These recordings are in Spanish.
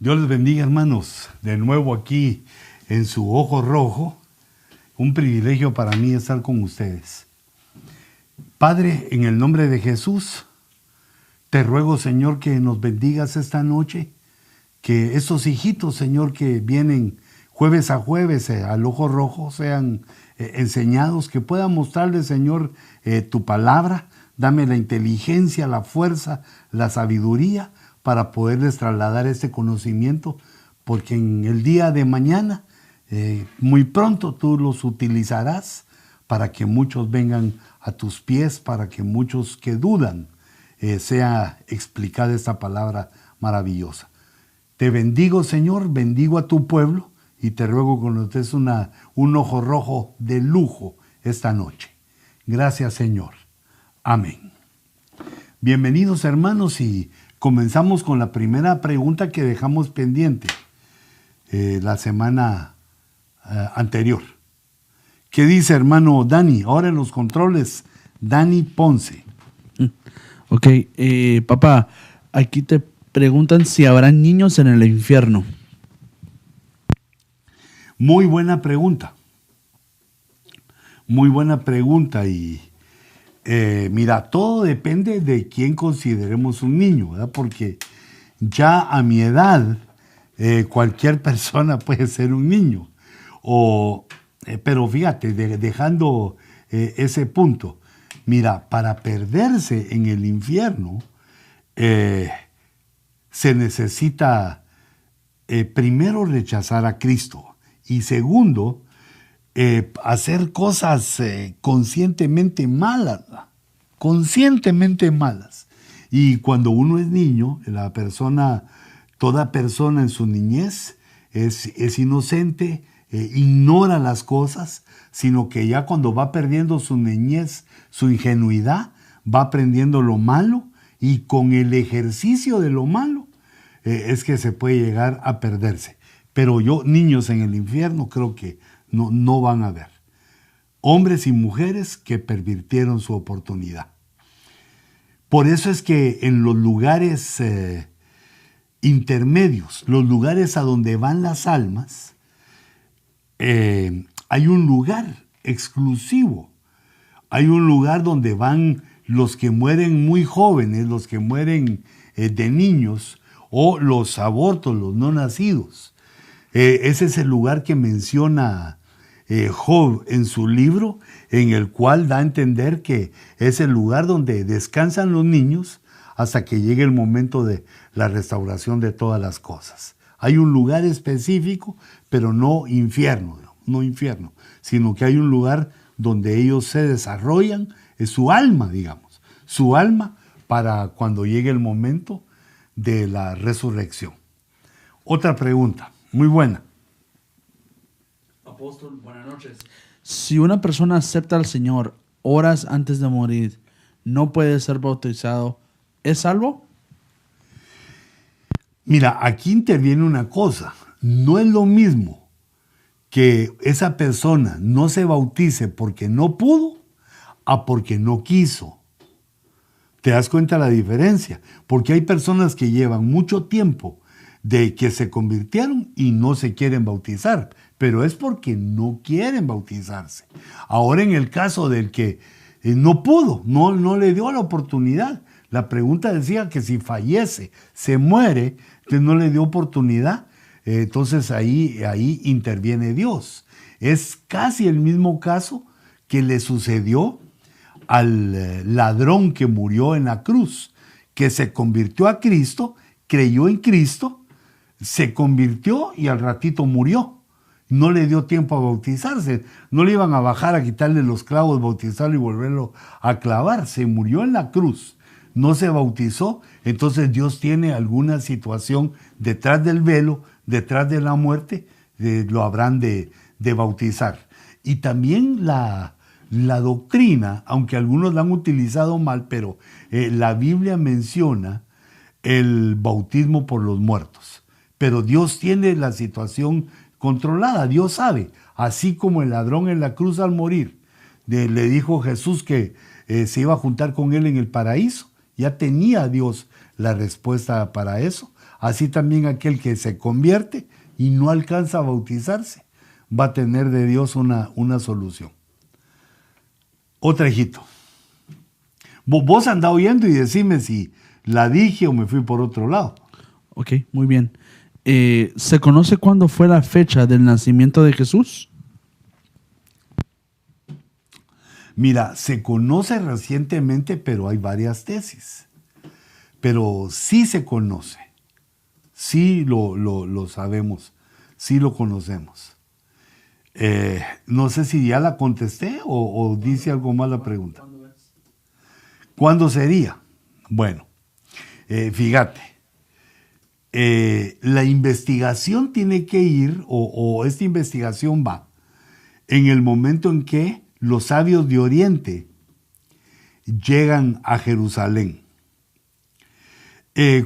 Dios les bendiga, hermanos, de nuevo aquí en su Ojo Rojo. Un privilegio para mí estar con ustedes. Padre, en el nombre de Jesús, te ruego, Señor, que nos bendigas esta noche, que estos hijitos, Señor, que vienen jueves a jueves al Ojo Rojo, sean enseñados, que puedan mostrarles, Señor, tu palabra. Dame la inteligencia, la fuerza, la sabiduría para poderles trasladar este conocimiento, porque en el día de mañana, muy pronto tú los utilizarás para que muchos vengan a tus pies, para que muchos que dudan sea explicada esta palabra maravillosa. Te bendigo, Señor, bendigo a tu pueblo y te ruego que nos des un ojo rojo de lujo esta noche. Gracias, Señor. Amén. Bienvenidos, hermanos, y comenzamos con la primera pregunta que dejamos pendiente la semana anterior. ¿Qué dice, hermano Dani? Ahora en los controles, Dani Ponce. Ok, papá, aquí te preguntan si habrá niños en el infierno. Muy buena pregunta. Muy buena pregunta y mira, todo depende de quién consideremos un niño, ¿verdad? Porque ya a mi edad cualquier persona puede ser un niño. Pero fíjate, dejando ese punto, mira, para perderse en el infierno se necesita primero rechazar a Cristo y segundo, hacer cosas conscientemente malas. Y cuando uno es niño, toda persona en su niñez es inocente, ignora las cosas, sino que ya cuando va perdiendo su niñez, su ingenuidad, va aprendiendo lo malo y con el ejercicio de lo malo es que se puede llegar a perderse. Pero niños en el infierno creo que no van a ver. Hombres y mujeres que pervirtieron su oportunidad. Por eso es que en los lugares intermedios, los lugares a donde van las almas, hay un lugar exclusivo. Hay un lugar donde van los que mueren muy jóvenes, los que mueren de niños, o los abortos, los no nacidos. Ese es el lugar que menciona Job en su libro, en el cual da a entender que es el lugar donde descansan los niños hasta que llegue el momento de la restauración de todas las cosas. Hay un lugar específico, pero no infierno, sino que hay un lugar donde ellos se desarrollan, es su alma, digamos, su alma para cuando llegue el momento de la resurrección. Otra pregunta, muy buena. Apóstol, buenas noches. Si una persona acepta al Señor horas antes de morir, no puede ser bautizado, ¿es salvo? Mira, aquí interviene una cosa. No es lo mismo que esa persona no se bautice porque no pudo a porque no quiso. ¿Te das cuenta la diferencia? Porque hay personas que llevan mucho tiempo de que se convirtieron y no se quieren bautizar, pero es porque no quieren bautizarse. Ahora en el caso del que no pudo, no le dio la oportunidad. La pregunta decía que si fallece, se muere, entonces no le dio oportunidad, entonces ahí interviene Dios. Es casi el mismo caso que le sucedió al ladrón que murió en la cruz, que se convirtió a Cristo, creyó en Cristo, se convirtió y al ratito murió. No le dio tiempo a bautizarse. No le iban a bajar a quitarle los clavos, bautizarlo y volverlo a clavar. Se murió en la cruz. No se bautizó. Entonces Dios tiene alguna situación detrás del velo, detrás de la muerte, lo habrán de bautizar. Y también la doctrina, aunque algunos la han utilizado mal, pero la Biblia menciona el bautismo por los muertos. Pero Dios tiene la situación controlada, Dios sabe. Así como el ladrón en la cruz al morir, le dijo Jesús que se iba a juntar con él en el paraíso, ya tenía Dios la respuesta para eso. así también aquel que se convierte y no alcanza a bautizarse, va a tener de Dios una solución. Otra, hijito. Vos andá oyendo y decime si la dije o me fui por otro lado. Ok, muy bien. ¿Se conoce cuándo fue la fecha del nacimiento de Jesús? Mira, se conoce recientemente, pero hay varias tesis. Pero sí se conoce. Sí lo sabemos. Sí lo conocemos. No sé si ya la contesté o dice algo más la pregunta. ¿Cuándo sería? Bueno, fíjate. La investigación tiene que ir, o esta investigación va, en el momento en que los sabios de Oriente llegan a Jerusalén.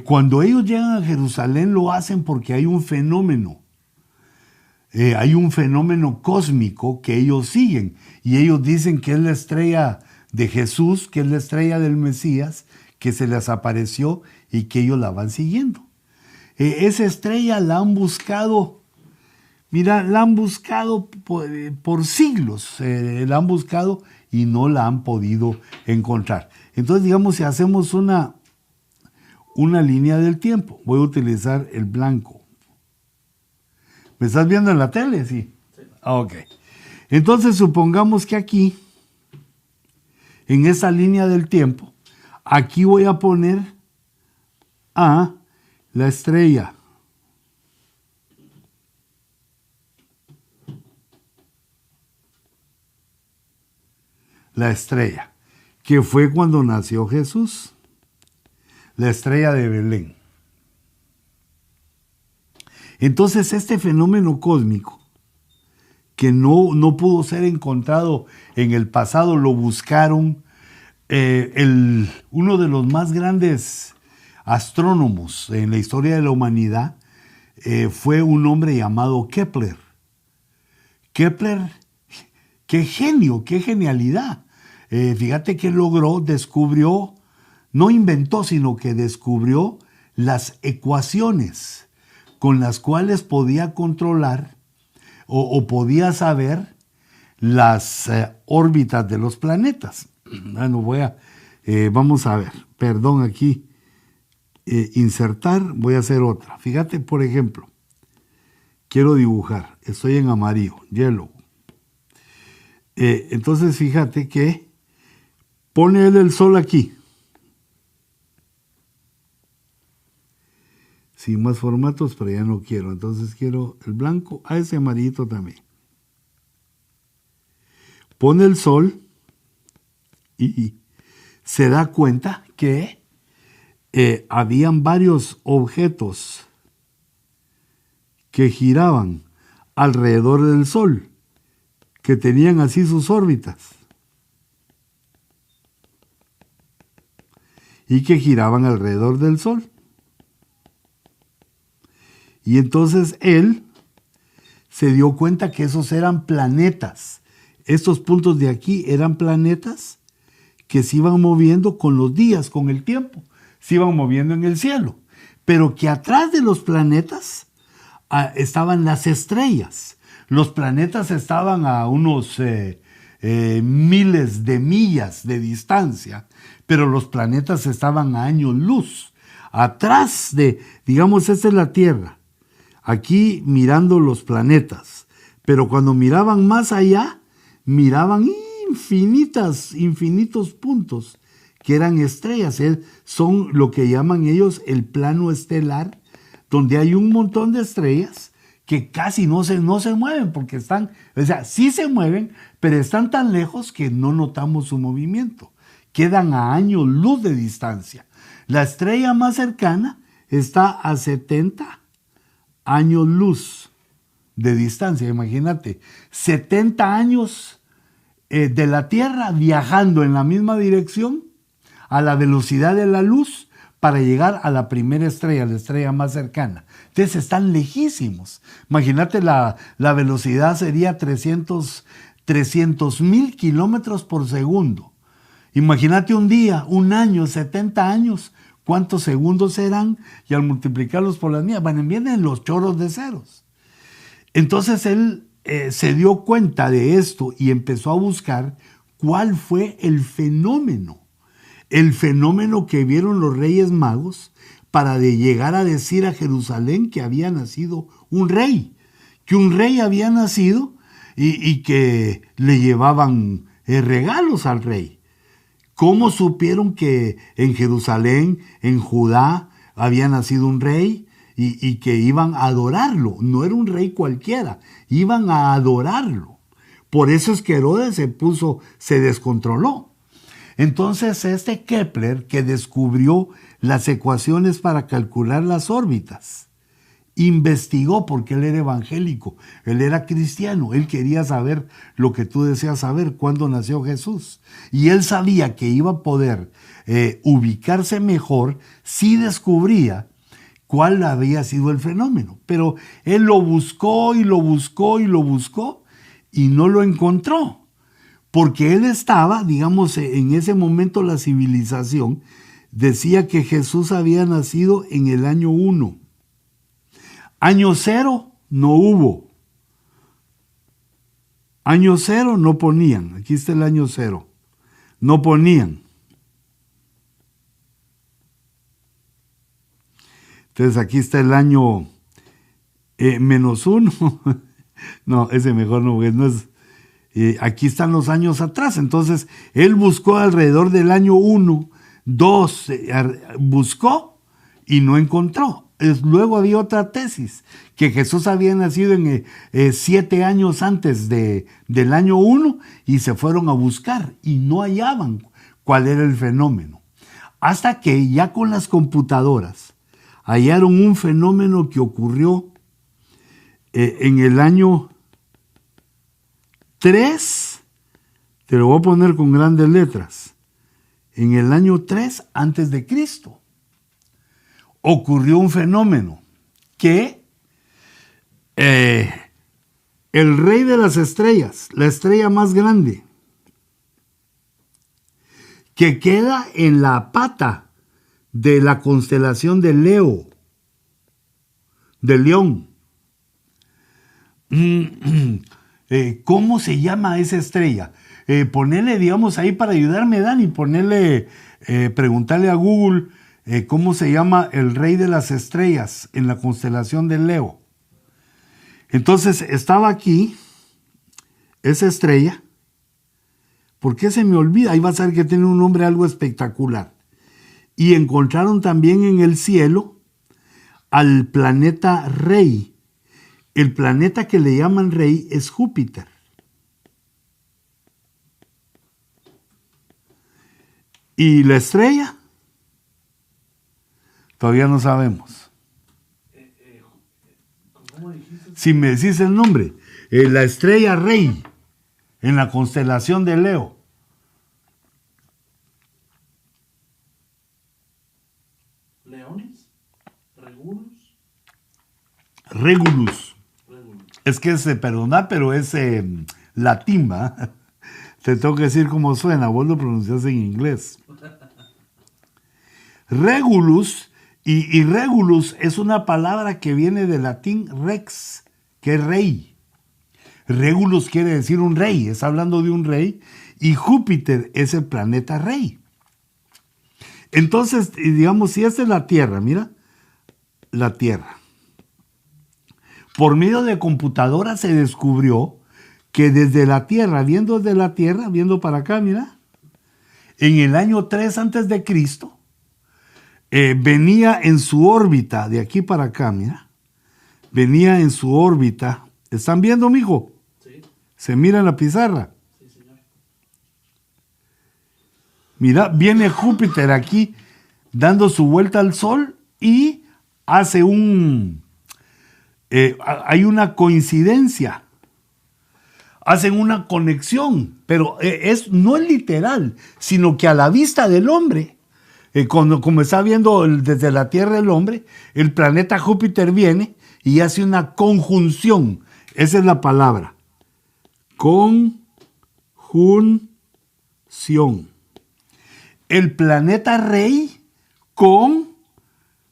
Cuando ellos llegan a Jerusalén lo hacen porque hay un fenómeno cósmico que ellos siguen, y ellos dicen que es la estrella de Jesús, que es la estrella del Mesías, que se les apareció y que ellos la van siguiendo. Esa estrella la han buscado, mira, la han buscado por siglos, la han buscado y no la han podido encontrar. Entonces, digamos, si hacemos una línea del tiempo, voy a utilizar el blanco. ¿Me estás viendo en la tele? Sí. Ok. Entonces, supongamos que aquí, en esa línea del tiempo, aquí voy a poner a la estrella. La estrella, que fue cuando nació Jesús. La estrella de Belén. Entonces, este fenómeno cósmico, que no pudo ser encontrado en el pasado, lo buscaron uno de los más grandes astrónomos en la historia de la humanidad, fue un hombre llamado Kepler. Kepler, qué genio, qué genialidad. Fíjate que descubrió, no inventó, sino que descubrió las ecuaciones con las cuales podía controlar o podía saber las órbitas de los planetas. Bueno, vamos a ver, perdón, aquí, insertar, voy a hacer otra. Fíjate, por ejemplo, quiero dibujar, estoy en amarillo, yellow. Entonces, fíjate que pone él el sol aquí. Sin más formatos, pero ya no quiero. Entonces quiero el blanco, a ese amarillito también. Pone el sol y se da cuenta que habían varios objetos que giraban alrededor del sol, que tenían así sus órbitas y que giraban alrededor del sol. Y entonces él se dio cuenta que esos eran planetas. Estos puntos de aquí eran planetas que se iban moviendo con los días, con el tiempo. Se iban moviendo en el cielo. Pero que atrás de los planetas estaban las estrellas. Los planetas estaban a unos miles de millas de distancia, pero los planetas estaban a años luz. Atrás digamos, esta es la Tierra. Aquí mirando los planetas, pero cuando miraban más allá, miraban infinitos puntos que eran estrellas. Son lo que llaman ellos el plano estelar, donde hay un montón de estrellas que casi no se mueven, porque están, o sea, sí se mueven, pero están tan lejos que no notamos su movimiento. Quedan a años luz de distancia. La estrella más cercana está a 70 años luz de distancia. Imagínate, 70 años de la Tierra viajando en la misma dirección a la velocidad de la luz para llegar a la primera estrella, la estrella más cercana. Entonces están lejísimos. Imagínate, la velocidad sería 300,000 kilómetros por segundo. Imagínate un día, un año, 70 años, ¿cuántos segundos serán? Y al multiplicarlos por las mías, vienen los chorros de ceros. Entonces él se dio cuenta de esto y empezó a buscar cuál fue el fenómeno que vieron los Reyes Magos para llegar a decir a Jerusalén que había nacido un rey, que un rey había nacido y que le llevaban regalos al rey. ¿Cómo supieron que en Jerusalén, en Judá, había nacido un rey y que iban a adorarlo? No era un rey cualquiera, iban a adorarlo. Por eso es que Herodes se descontroló. Entonces este Kepler, que descubrió las ecuaciones para calcular las órbitas, investigó, porque él era evangélico, él era cristiano, él quería saber lo que tú deseas saber, cuándo nació Jesús. Y él sabía que iba a poder ubicarse mejor si descubría cuál había sido el fenómeno. Pero él lo buscó y lo buscó y lo buscó y no lo encontró. Porque él estaba, digamos, en ese momento la civilización decía que Jesús había nacido en el año 1. Año 0 no hubo. Año 0 no ponían. Aquí está el año 0. No ponían. Entonces aquí está el año -1. No, ese mejor no es. Aquí están los años atrás. Entonces él buscó alrededor del año 1, 2, buscó y no encontró. Luego había otra tesis, que Jesús había nacido en 7 años antes del año 1 y se fueron a buscar y no hallaban cuál era el fenómeno. Hasta que ya con las computadoras hallaron un fenómeno que ocurrió en el año 3, te lo voy a poner con grandes letras, en el año 3 antes de Cristo. Ocurrió un fenómeno que el rey de las estrellas, la estrella más grande, que queda en la pata de la constelación de Leo, de León. ¿Cómo se llama esa estrella? Ponerle, digamos, ahí para ayudarme, Dani, preguntarle a Google cómo se llama el rey de las estrellas en la constelación de Leo. Entonces estaba aquí esa estrella. ¿Por qué se me olvida? Ahí vas a ver que tiene un nombre algo espectacular. Y encontraron también en el cielo al planeta rey. El planeta que le llaman rey es Júpiter. ¿Y la estrella? Todavía no sabemos. ¿Cómo dijiste? Si me decís el nombre, la estrella rey en la constelación de Leo. ¿Leones? ¿Regulus? Regulus. Es que es, perdona, pero es latín, ¿va? Te tengo que decir cómo suena, vos lo pronunciás en inglés. Regulus. Y Regulus es una palabra que viene del latín rex, que es rey. Regulus quiere decir un rey, es hablando de un rey, y Júpiter es el planeta rey. Entonces, digamos, si esta es la Tierra, mira, la Tierra. Por medio de computadora se descubrió que desde la Tierra, viendo para acá, mira, en el año 3 antes de Cristo, venía en su órbita, de aquí para acá, mira. Venía en su órbita. ¿Están viendo, mijo? Sí. ¿Se mira en la pizarra? Sí, señor. Mira, viene Júpiter aquí dando su vuelta al Sol y hace hay una coincidencia. Hacen una conexión, pero no es literal, sino que a la vista del hombre, como está viendo desde la Tierra el hombre, el planeta Júpiter viene y hace una conjunción. Esa es la palabra. Conjunción. El planeta rey con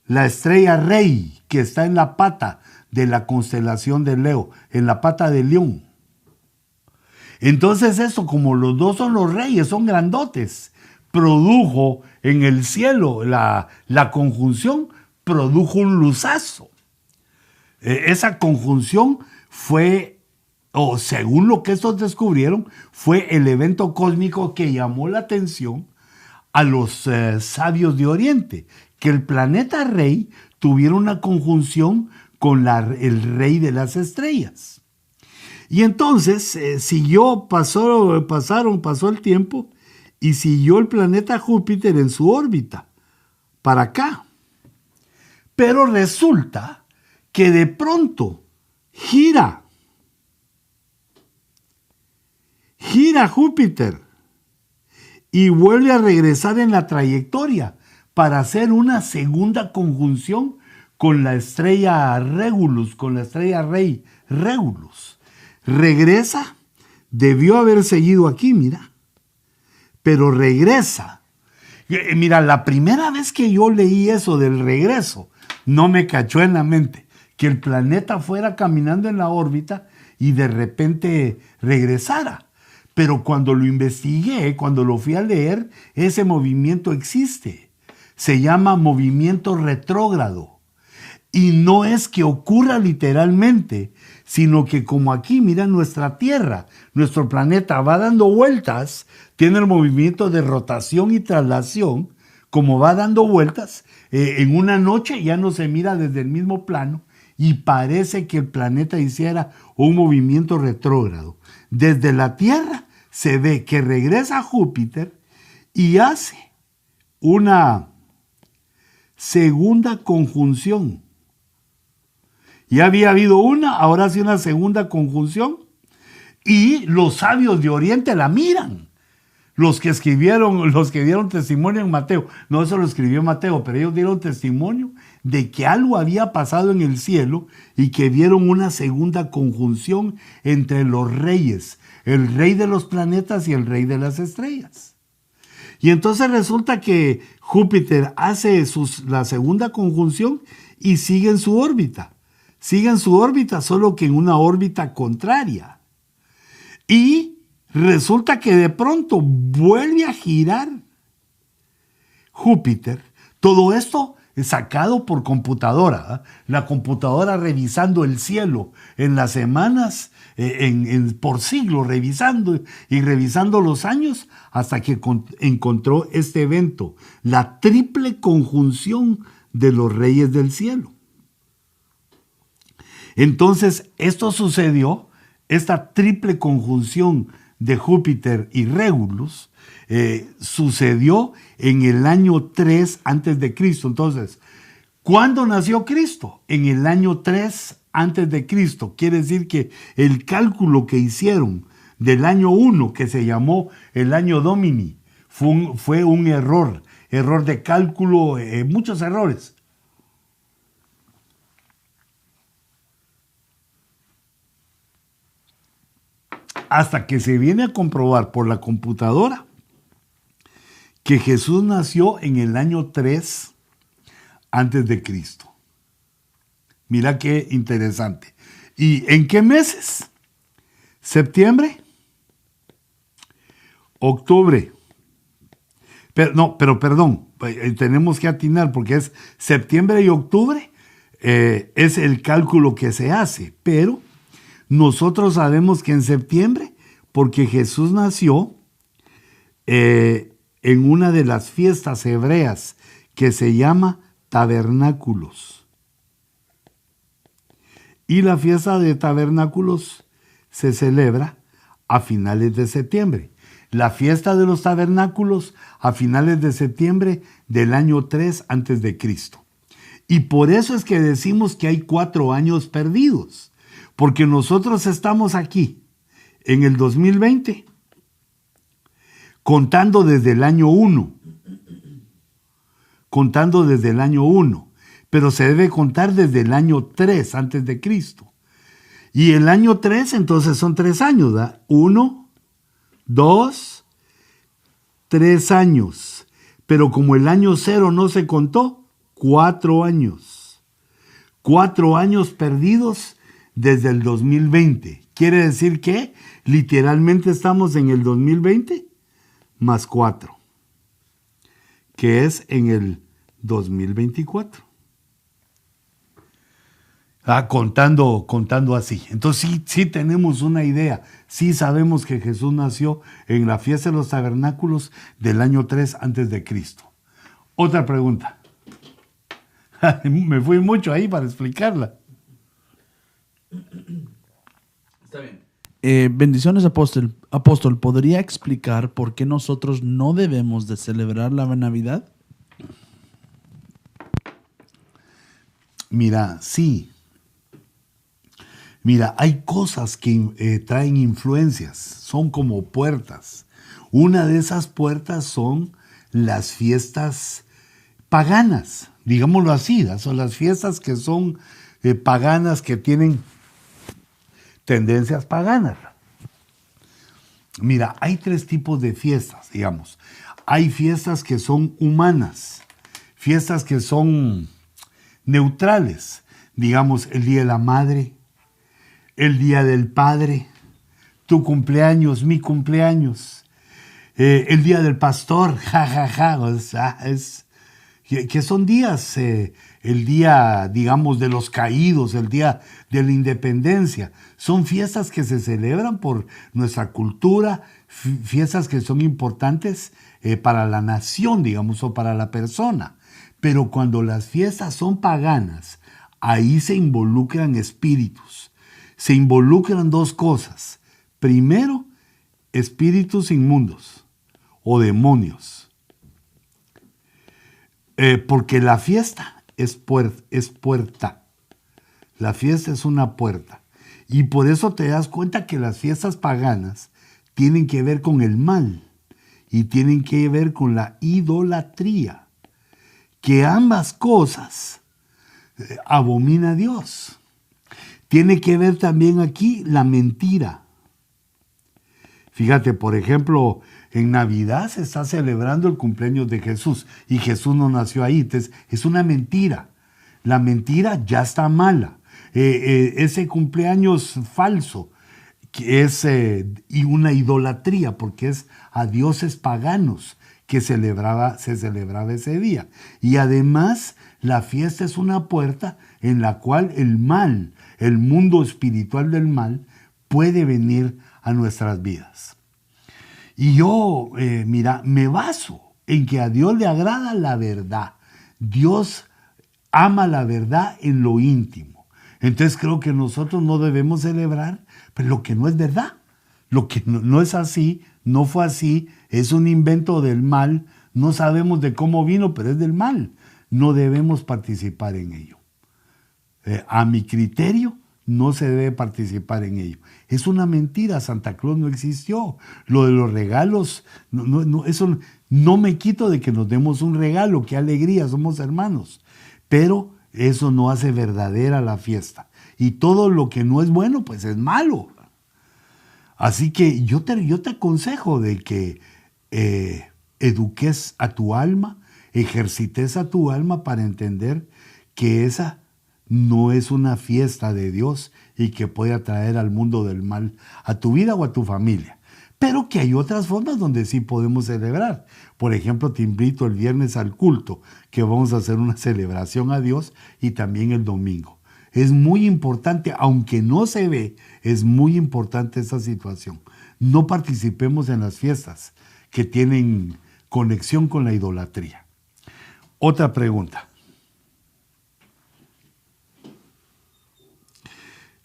la estrella Rey, que está en la pata de la constelación de Leo, en la pata de León. Entonces eso, como los dos son los reyes, son grandotes, produjo en el cielo la conjunción, produjo un luzazo. Esa conjunción fue, o según lo que estos descubrieron, fue el evento cósmico que llamó la atención a los sabios de Oriente, que el planeta Rey tuviera una conjunción con el rey de las estrellas. Y entonces pasó el tiempo y siguió el planeta Júpiter en su órbita para acá. Pero resulta que de pronto gira Júpiter y vuelve a regresar en la trayectoria para hacer una segunda conjunción con la estrella Regulus, con la estrella Rey Regulus. Regresa, debió haber seguido aquí, mira, pero regresa. Mira, la primera vez que yo leí eso del regreso, no me cachó en la mente que el planeta fuera caminando en la órbita y de repente regresara. Pero cuando lo investigué, cuando lo fui a leer, ese movimiento existe. Se llama movimiento retrógrado. Y no es que ocurra literalmente, sino que como aquí, mira, nuestra Tierra, nuestro planeta va dando vueltas, tiene el movimiento de rotación y traslación, como va dando vueltas, en una noche ya no se mira desde el mismo plano y parece que el planeta hiciera un movimiento retrógrado. Desde la Tierra se ve que regresa a Júpiter y hace una segunda conjunción. Ya había habido una, ahora sí una segunda conjunción. Y los sabios de Oriente la miran. Los que dieron testimonio en Mateo. No, eso lo escribió Mateo, pero ellos dieron testimonio de que algo había pasado en el cielo y que vieron una segunda conjunción entre los reyes. El rey de los planetas y el rey de las estrellas. Y entonces resulta que Júpiter hace la segunda conjunción y sigue en su órbita. Sigue en su órbita, solo que en una órbita contraria. Y resulta que de pronto vuelve a girar Júpiter. Todo esto es sacado por computadora. La computadora revisando el cielo en las semanas, por siglos, revisando y revisando los años, hasta que encontró este evento, la triple conjunción de los reyes del cielo. Entonces, esto sucedió, esta triple conjunción de Júpiter y Regulus, sucedió en el año 3 antes de Cristo. Entonces, ¿cuándo nació Cristo? En el año 3 antes de Cristo. Quiere decir que el cálculo que hicieron del año 1, que se llamó el año Domini, fue un error de cálculo, muchos errores. Hasta que se viene a comprobar por la computadora que Jesús nació en el año 3 antes de Cristo. Mira qué interesante. ¿Y en qué meses? ¿Septiembre? ¿Octubre? Pero perdón, tenemos que atinar porque es septiembre y octubre, es el cálculo que se hace, pero nosotros sabemos que en septiembre, porque Jesús nació en una de las fiestas hebreas que se llama Tabernáculos. Y la fiesta de Tabernáculos se celebra a finales de septiembre. La fiesta de los Tabernáculos a finales de septiembre del año 3 antes de Cristo. Y por eso es que decimos que hay 4 años perdidos. Porque nosotros estamos aquí en el 2020 contando desde el año 1. Contando desde el año 1. Pero se debe contar desde el año 3 antes de Cristo. Y el año 3 entonces son 3 años, ¿verdad? 1, 2, 3 años. Pero como el año cero no se contó, 4 años. 4 años perdidos desde el 2020. Quiere decir que literalmente estamos en el 2020 más 4, que es en el 2024. Contando así. Entonces sí tenemos una idea. Sí sabemos que Jesús nació en la fiesta de los tabernáculos del año 3 antes de Cristo. Otra pregunta. Me fui mucho ahí para explicarla. Está bien. Bendiciones, apóstol. Apóstol, ¿podría explicar por qué nosotros no debemos de celebrar la Navidad? Mira, sí. Mira, hay cosas que traen influencias, son como puertas. Una de esas puertas son las fiestas paganas, digámoslo así, son las fiestas que son paganas, que tienen tendencias paganas. Mira, hay 3 tipos de fiestas, digamos. Hay fiestas que son humanas, fiestas que son neutrales, digamos, el Día de la Madre, el Día del Padre, tu cumpleaños, mi cumpleaños, el Día del Pastor, jajaja, o sea, que son días, el día, digamos, de los caídos, el día de la independencia. Son fiestas que se celebran por nuestra cultura, fiestas que son importantes para la nación, digamos, o para la persona. Pero cuando las fiestas son paganas, ahí se involucran espíritus. Se involucran 2 cosas. Primero, espíritus inmundos o demonios. Porque la fiesta es puerta. La fiesta es una puerta. Y por eso te das cuenta que las fiestas paganas tienen que ver con el mal y tienen que ver con la idolatría. Que ambas cosas abomina a Dios. Tiene que ver también aquí la mentira. Fíjate, por ejemplo, en Navidad se está celebrando el cumpleaños de Jesús y Jesús no nació ahí. Entonces, es una mentira. La mentira ya está mala. Ese cumpleaños falso, que es y una idolatría, porque es a dioses paganos que se celebraba ese día. Y además, la fiesta es una puerta en la cual el mal, el mundo espiritual del mal, puede venir a nuestras vidas. Y yo, mira, me baso en que a Dios le agrada la verdad. Dios ama la verdad en lo íntimo. Entonces creo que nosotros no debemos celebrar pero lo que no es verdad. Lo que no es así, no fue así, es un invento del mal. No sabemos de cómo vino, pero es del mal. No debemos participar en ello. A mi criterio, no se debe participar en ello. Es una mentira, Santa Claus no existió. Lo de los regalos, eso no me quito de que nos demos un regalo, qué alegría, somos hermanos. Pero eso no hace verdadera la fiesta. Y todo lo que no es bueno, pues es malo. Así que yo te aconsejo de que eduques a tu alma, ejercites a tu alma para entender que esa no es una fiesta de Dios y que puede atraer al mundo del mal a tu vida o a tu familia. Pero que hay otras formas donde sí podemos celebrar. Por ejemplo, te invito el viernes al culto, que vamos a hacer una celebración a Dios, y también el domingo. Es muy importante, aunque no se ve, es muy importante esta situación. No participemos en las fiestas que tienen conexión con la idolatría. Otra pregunta.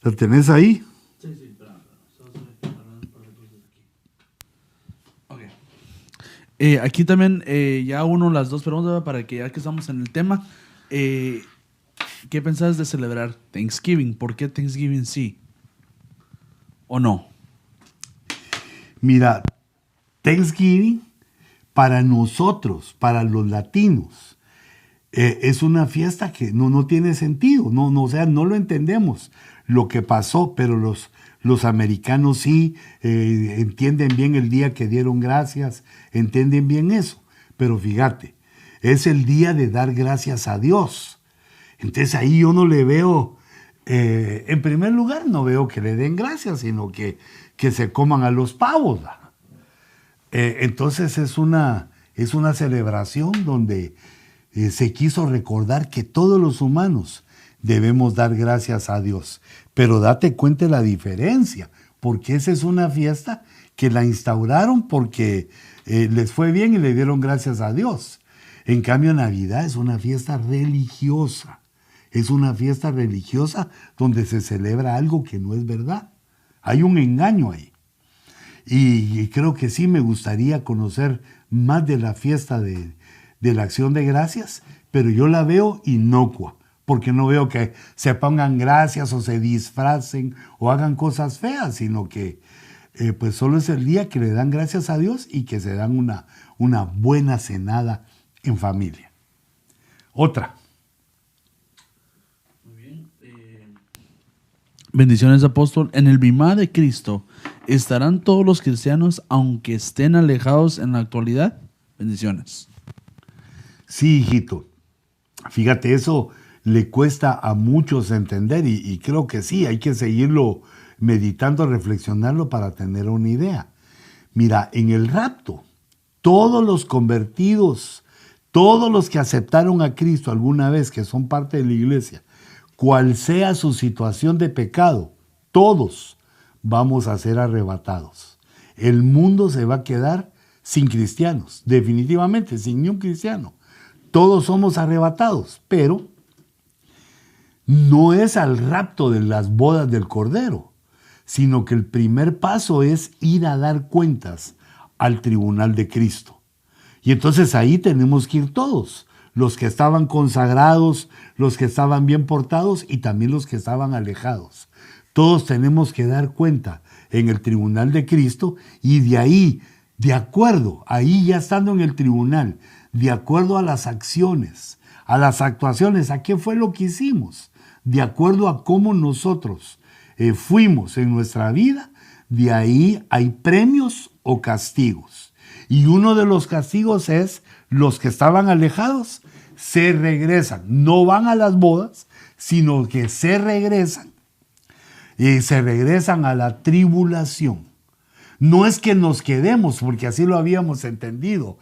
¿La tenés ahí? Sí, espera. Okay. Aquí también ya las 2 preguntas para que ya que estamos en el tema. ¿Qué pensás de celebrar Thanksgiving? ¿Por qué Thanksgiving sí? ¿O no? Mira, Thanksgiving para nosotros, para los latinos, es una fiesta que no tiene sentido. O sea, no lo entendemos lo que pasó, pero los americanos sí entienden bien el día que dieron gracias, entienden bien eso. pero fíjate, es el día de dar gracias a Dios. Entonces ahí yo no le veo, en primer lugar, no veo que le den gracias, sino que se coman a los pavos. Entonces es una celebración donde se quiso recordar que todos los humanos debemos dar gracias a Dios. Pero date cuenta de la diferencia, porque esa es una fiesta que la instauraron porque les fue bien y le dieron gracias a Dios. En cambio, Navidad es una fiesta religiosa. Es una fiesta religiosa donde se celebra algo que no es verdad. Hay un engaño ahí. Y creo que sí me gustaría conocer más de la fiesta de la Acción de Gracias, pero yo la veo inocua, porque no veo que se pongan gracias o se disfracen o hagan cosas feas, sino que pues solo es el día que le dan gracias a Dios y que se dan una buena cenada en familia. Otra. Bendiciones, apóstol. En el Bimá de Cristo, ¿estarán todos los cristianos aunque estén alejados en la actualidad? Bendiciones. Sí, hijito. Fíjate, eso le cuesta a muchos entender y creo que sí, hay que seguirlo meditando, reflexionarlo para tener una idea. Mira, en el rapto, todos los convertidos, todos los que aceptaron a Cristo alguna vez, que son parte de la iglesia, cual sea su situación de pecado, todos vamos a ser arrebatados. El mundo se va a quedar sin cristianos, definitivamente, sin ni un cristiano. Todos somos arrebatados, pero no es al rapto de las bodas del Cordero, sino que el primer paso es ir a dar cuentas al tribunal de Cristo. Y entonces ahí tenemos que ir todos, los que estaban consagrados, los que estaban bien portados y también los que estaban alejados. Todos tenemos que dar cuenta en el tribunal de Cristo y de ahí, de acuerdo, ahí ya estando en el tribunal, de acuerdo a las acciones, a las actuaciones, a qué fue lo que hicimos, de acuerdo a cómo nosotros fuimos en nuestra vida, de ahí hay premios o castigos. Y uno de los castigos es los que estaban alejados se regresan, no van a las bodas, sino que se regresan y se regresan a la tribulación. No es que nos quedemos, porque así lo habíamos entendido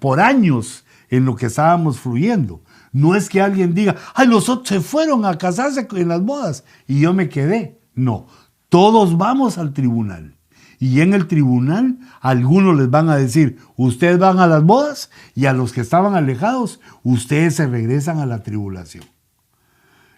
por años en lo que estábamos fluyendo. No es que alguien diga, ay, los otros se fueron a casarse en las bodas y yo me quedé. No, todos vamos al tribunal. Y en el tribunal, algunos les van a decir, ustedes van a las bodas, y a los que estaban alejados, ustedes se regresan a la tribulación.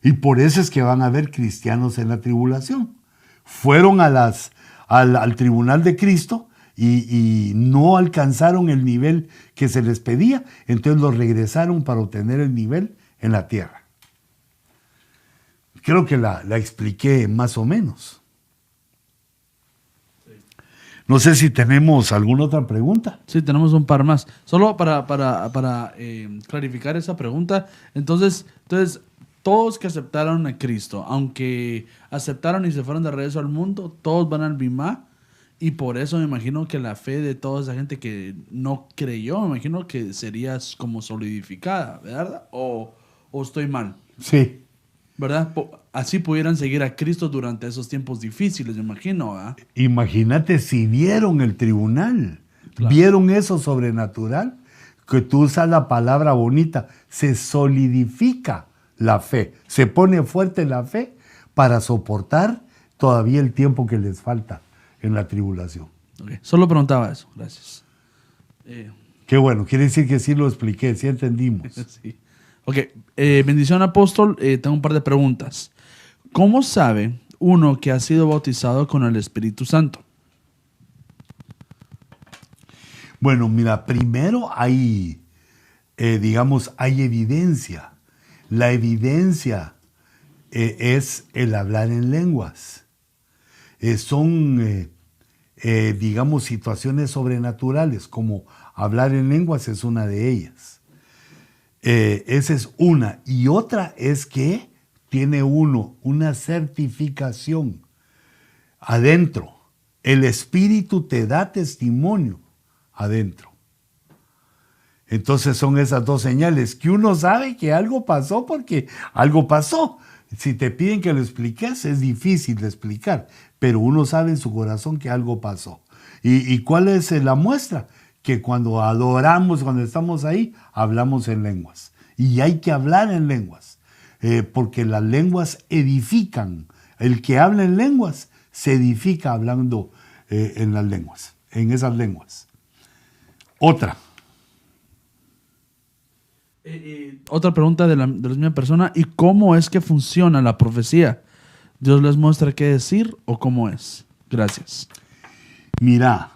Y por eso es que van a haber cristianos en la tribulación. Fueron al tribunal de Cristo y no alcanzaron el nivel que se les pedía, entonces los regresaron para obtener el nivel en la tierra. Creo que la expliqué más o menos. No sé si tenemos alguna otra pregunta. Sí, tenemos un par más. Solo para clarificar esa pregunta. Entonces, todos que aceptaron a Cristo, aunque aceptaron y se fueron de regreso al mundo, todos van al Bimá. Y por eso me imagino que la fe de toda esa gente que no creyó, me imagino que sería como solidificada, ¿verdad? ¿O estoy mal? Sí. ¿Verdad? Así pudieran seguir a Cristo durante esos tiempos difíciles, me imagino, ¿verdad? Imagínate si vieron el tribunal, Claro. vieron eso sobrenatural, que tú usas la palabra bonita, se solidifica la fe, se pone fuerte la fe para soportar todavía el tiempo que les falta en la tribulación. Okay. Solo preguntaba eso, gracias. Qué bueno, quiere decir que sí lo expliqué, sí entendimos. Sí. Ok, bendición, apóstol. Tengo un par de preguntas. ¿Cómo sabe uno que ha sido bautizado con el Espíritu Santo? Bueno, mira, primero hay evidencia. La evidencia es el hablar en lenguas. Son situaciones sobrenaturales, como hablar en lenguas es una de ellas. Esa es una. Y otra es que tiene uno una certificación adentro. El Espíritu te da testimonio adentro. Entonces son esas dos señales que uno sabe que algo pasó porque algo pasó. Si te piden que lo expliques, es difícil de explicar, pero uno sabe en su corazón que algo pasó. ¿Y cuál es la muestra? Que cuando adoramos, cuando estamos ahí, hablamos en lenguas. Y hay que hablar en lenguas, porque las lenguas edifican. El que habla en lenguas se edifica hablando en las lenguas, en esas lenguas. Otra. Otra pregunta de la misma persona. ¿Y cómo es que funciona la profecía? ¿Dios les muestra qué decir o cómo es? Gracias. Mira,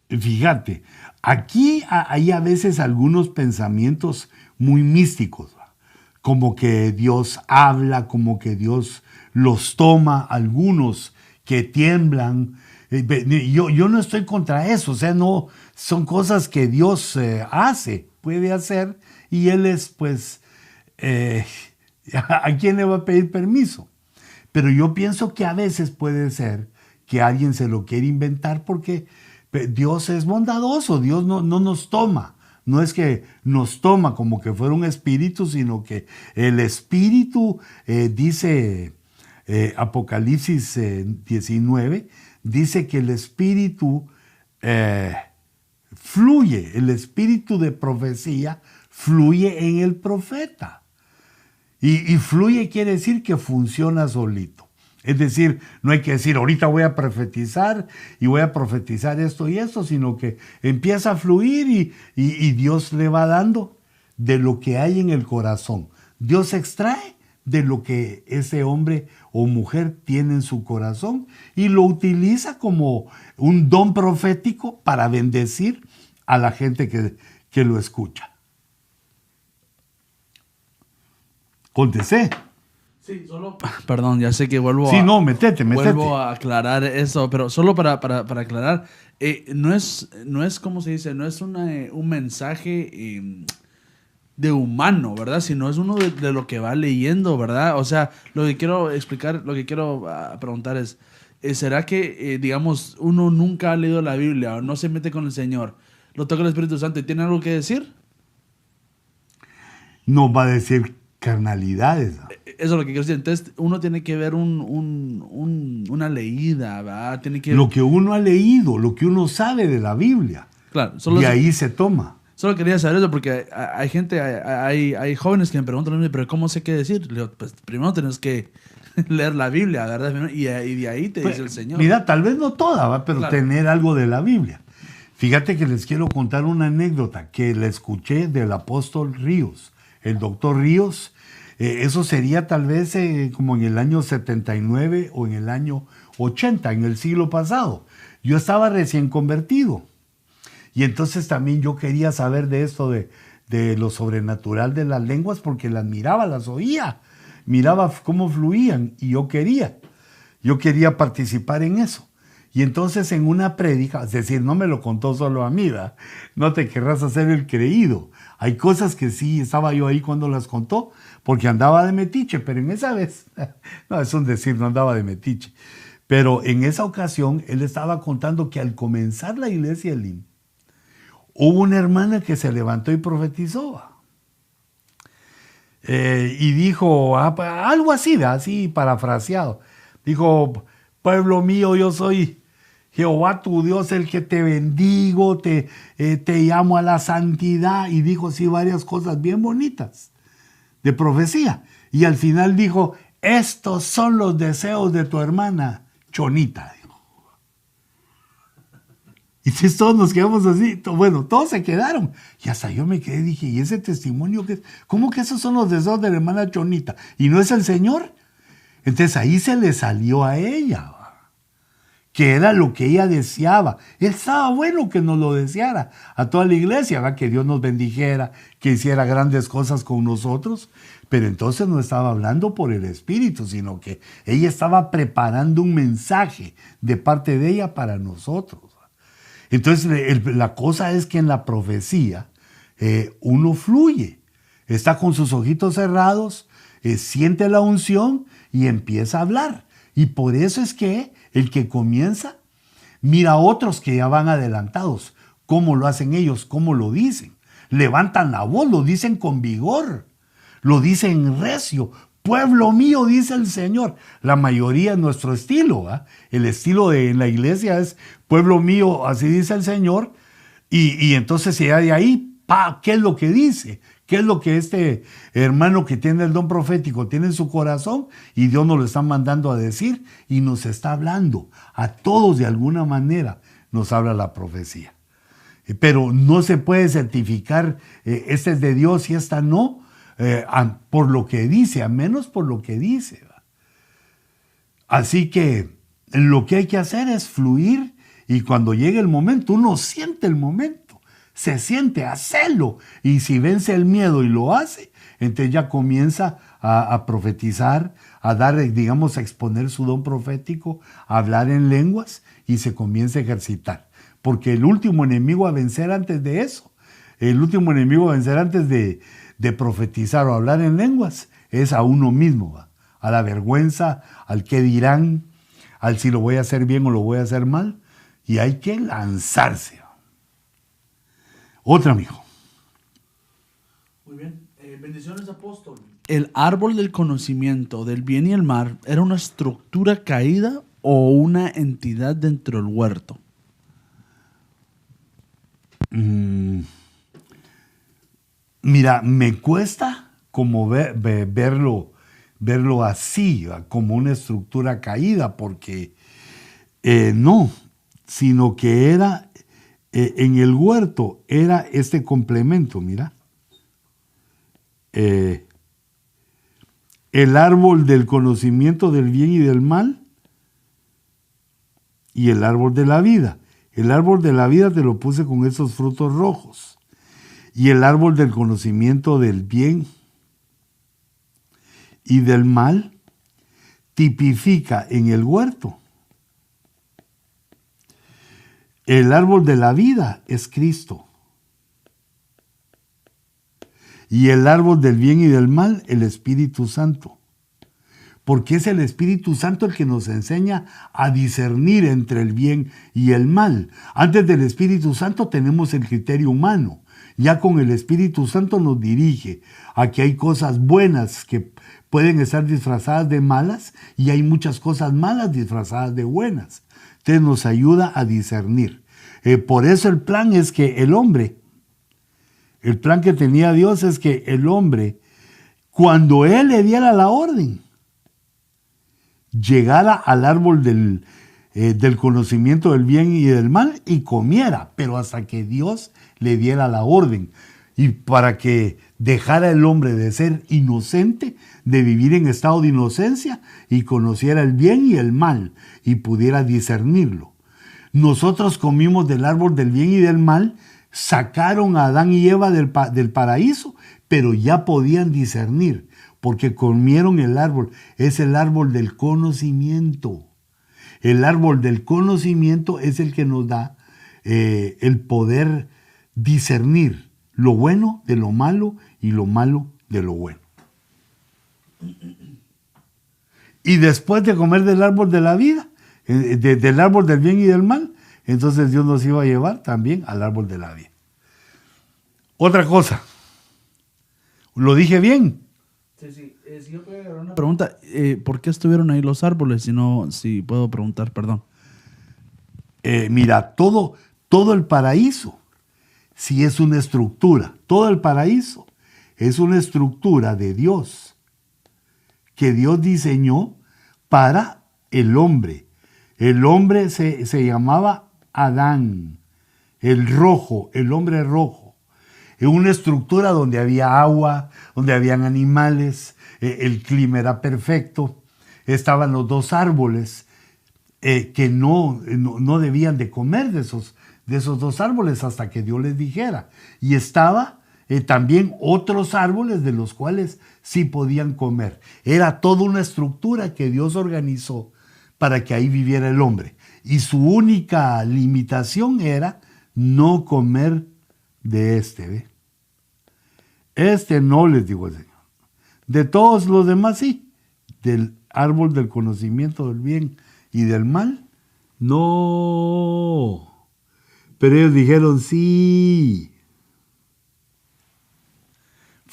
fíjate, aquí hay a veces algunos pensamientos muy místicos, ¿va? Como que Dios habla, como que Dios los toma, algunos que tiemblan. Yo no estoy contra eso, o sea, no son cosas que Dios puede hacer, y Él es, pues, ¿a quién le va a pedir permiso? Pero yo pienso que a veces puede ser que alguien se lo quiere inventar porque Dios es bondadoso, Dios no nos toma. No es que nos toma como que fuera un espíritu, sino que el espíritu, dice Apocalipsis 19, dice que el espíritu fluye, el espíritu de profecía fluye en el profeta. Y fluye quiere decir que funciona solito. Es decir, no hay que decir, ahorita voy a profetizar y voy a profetizar esto y esto, sino que empieza a fluir y Dios le va dando de lo que hay en el corazón. Dios extrae de lo que ese hombre o mujer tiene en su corazón y lo utiliza como un don profético para bendecir a la gente que lo escucha. Contesté. Sí, solo... Perdón, ya sé que vuelvo sí, no, métete. Vuelvo a aclarar eso, pero solo para aclarar, no es, ¿cómo se dice? No es un mensaje de humano, ¿verdad? Sino es uno de lo que va leyendo, ¿verdad? O sea, lo que quiero explicar, lo que quiero preguntar es, ¿será que, digamos, uno nunca ha leído la Biblia o no se mete con el Señor, lo toca el Espíritu Santo y tiene algo que decir? No va a decir carnalidades. Eso es lo que quiero decir. Entonces, uno tiene que ver una leída, ¿verdad? Tiene que... Lo que uno ha leído, lo que uno sabe de la Biblia. Claro. Y ahí se toma. Solo quería saber eso porque hay gente, hay jóvenes que me preguntan, pero ¿cómo sé qué decir? Le digo, pues primero tienes que leer la Biblia, ¿verdad? Y de ahí te dice el Señor. Mira, tal vez no toda, ¿va? Pero claro, tener algo de la Biblia. Fíjate que les quiero contar una anécdota que la escuché del apóstol Ríos. El doctor Ríos, eso sería tal vez como en el año 79 o en el año 80, en el siglo pasado. Yo estaba recién convertido. Y entonces también yo quería saber de esto de lo sobrenatural de las lenguas porque las miraba, las oía, miraba cómo fluían y yo quería participar en eso. Y entonces en una prédica, es decir, no me lo contó solo a mí, ¿verdad? No te querrás hacer el creído. Hay cosas que sí estaba yo ahí cuando las contó porque andaba de metiche, pero en esa vez, no es un decir, no andaba de metiche, pero en esa ocasión él estaba contando que al comenzar la iglesia Elim, hubo una hermana que se levantó y profetizó. Y dijo algo así, así parafraseado. Dijo, pueblo mío, yo soy Jehová tu Dios, el que te bendigo, te llamo a la santidad. Y dijo así varias cosas bien bonitas de profecía. Y al final dijo, estos son los deseos de tu hermana Chonita. Y entonces todos nos quedamos así, bueno, todos se quedaron. Y hasta yo me quedé, dije, ¿y ese testimonio qué es? ¿Cómo que esos son los deseos de la hermana Chonita? ¿Y no es el Señor? Entonces ahí se le salió a ella, que era lo que ella deseaba. Estaba bueno que nos lo deseara a toda la iglesia, ¿va? Que Dios nos bendijera, que hiciera grandes cosas con nosotros. Pero entonces no estaba hablando por el Espíritu, sino que ella estaba preparando un mensaje de parte de ella para nosotros. Entonces la cosa es que en la profecía uno fluye, está con sus ojitos cerrados, siente la unción y empieza a hablar. Y por eso es que el que comienza mira a otros que ya van adelantados, cómo lo hacen ellos, cómo lo dicen. levantan la voz, lo dicen con vigor, lo dicen recio. Pueblo mío, dice el Señor. La mayoría es nuestro estilo. El estilo en la iglesia es pueblo mío, así dice el Señor. Y entonces si hay ahí, ¿qué es lo que dice? ¿Qué es lo que este hermano que tiene el don profético tiene en su corazón? Y Dios nos lo está mandando a decir y nos está hablando. A todos de alguna manera nos habla la profecía. Pero no se puede certificar, esta es de Dios y esta no, por lo que dice, a menos por lo que dice. Así que lo que hay que hacer es fluir, y cuando llegue el momento, uno siente el momento, se siente, hacerlo, y si vence el miedo y lo hace, entonces ya comienza a profetizar, a dar, digamos, a exponer su don profético, a hablar en lenguas, y se comienza a ejercitar. Porque el último enemigo a vencer antes de eso, el último enemigo a vencer antes de profetizar o hablar en lenguas, es a uno mismo, a la vergüenza, al qué dirán, al si lo voy a hacer bien o lo voy a hacer mal, y hay que lanzarse. Otra, amigo. Muy bien. Bendiciones, apóstol. ¿El árbol del conocimiento del bien y el mal era una estructura caída o una entidad dentro del huerto? Mira, me cuesta como verlo así, como una estructura caída, porque no, sino que era, en el huerto era este complemento, mira. El árbol del conocimiento del bien y del mal y el árbol de la vida. El árbol de la vida te lo puse con esos frutos rojos. Y el árbol del conocimiento del bien y del mal tipifica en el huerto. El árbol de la vida es Cristo. Y el árbol del bien y del mal, el Espíritu Santo. Porque es el Espíritu Santo el que nos enseña a discernir entre el bien y el mal. Antes del Espíritu Santo tenemos el criterio humano. Ya con el Espíritu Santo nos dirige a que hay cosas buenas que pueden estar disfrazadas de malas y hay muchas cosas malas disfrazadas de buenas. Entonces nos ayuda a discernir. Por eso el plan es que el plan que tenía Dios es que el hombre, cuando Él le diera la orden, llegara al árbol del conocimiento del bien y del mal y comiera, pero hasta que Dios le diera la orden. Y para que dejara el hombre de ser inocente, de vivir en estado de inocencia, y conociera el bien y el mal, y pudiera discernirlo. Nosotros comimos del árbol del bien y del mal, sacaron a Adán y Eva del paraíso, pero ya podían discernir, porque comieron el árbol. Es el árbol del conocimiento. El árbol del conocimiento es el que nos da el poder discernir lo bueno de lo malo y lo malo de lo bueno. Y después de comer del árbol de la vida, del árbol del bien y del mal, entonces Dios nos iba a llevar también al árbol de la vida. Otra cosa, ¿lo dije bien? Sí. Si yo puedo agarrar una pregunta, ¿por qué estuvieron ahí los árboles? Si puedo preguntar, perdón. Mira, todo el paraíso, si es una estructura, todo el paraíso es una estructura de Dios, que Dios diseñó para el hombre. El hombre se llamaba Adán, el rojo, el hombre rojo. En una estructura donde había agua, donde habían animales, el clima era perfecto, estaban los dos árboles que no debían de comer de esos dos árboles hasta que Dios les dijera. Y estaba también otros árboles de los cuales sí podían comer. Era toda una estructura que Dios organizó para que ahí viviera el hombre. Y su única limitación era no comer de ¿ve? Este no, les digo el Señor. De todos los demás sí. Del árbol del conocimiento del bien y del mal, no. Pero ellos dijeron sí.